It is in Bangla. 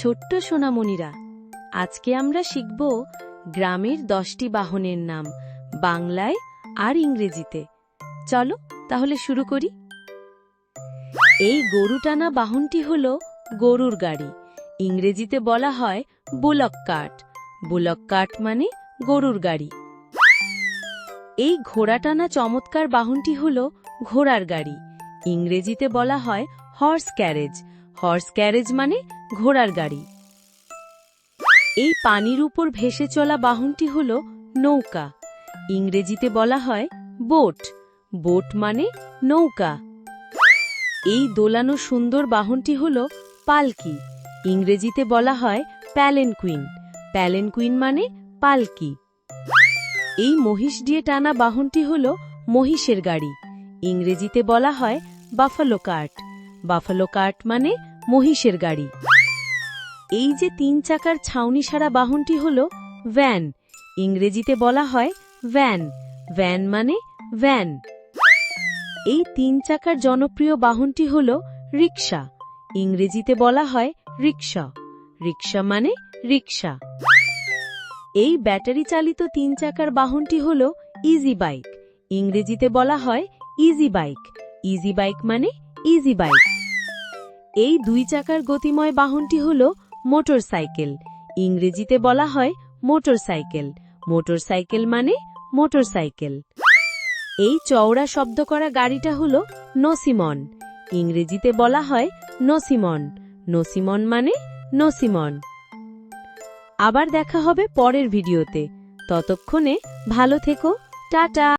ছোট্ট সোনামণিরা, আজকে আমরা শিখব গ্রামের 10টি বাহনের নাম বাংলায় আর ইংরেজিতে। চলো তাহলে শুরু করি। এই গরু টানা বাহনটি হল গরুর গাড়ি। ইংরেজিতে বলা হয় বুলক কার্ট। বুলক কার্ট মানে গরুর গাড়ি। এই ঘোড়া টানা চমৎকার বাহনটি হল ঘোড়ার গাড়ি। ইংরেজিতে বলা হয় হর্স ক্যারেজ। হর্স ক্যারেজ মানে ঘোড়ার গাড়ি। এই পানির উপর ভেসে চলা বাহনটি হল নৌকা। ইংরেজিতে বলা হয় বোট। বোট মানে নৌকা। এই দোলানো সুন্দর বাহনটি হল পালকি। ইংরেজিতে বলা হয় প্যালেনকুইন। প্যালেনকুইন মানে পালকি। এই মহিষ দিয়ে টানা বাহনটি হল মহিষের গাড়ি। ইংরেজিতে বলা হয় বাফালো কার্ট। বাফালো কার্ট মানে মহিষের গাড়ি। এই যে 3 চাকার ছাউনি সারা বাহনটি হল ভ্যান। ইংরেজিতে বলা হয় ভ্যান। ভ্যান মানে ভ্যান। এই 3 চাকার জনপ্রিয় বাহনটি হল রিকশা। ইংরেজিতে বলা হয় রিকশা। রিকশা মানে রিকশা। এই ব্যাটারি চালিত 3 চাকার বাহনটি হল ইজি বাইক। ইংরেজিতে বলা হয় ইজি বাইক। ইজি বাইক মানে ইজি বাইক। এই 2 চাকার গতিময় বাহনটি হল মোটর সাইকেল। ইংরেজিতে বলা হয় মোটর সাইকেল। মোটর সাইকেল মানে মোটর সাইকেল। এই চওড়া শব্দ করা গাড়িটা হল নসিমন। ইংরেজিতে বলা হয় নসিমন। নসিমন মানে নসিমন। আবার দেখা হবে পরের ভিডিওতে। ততক্ষণে ভালো থেকো। টাটা।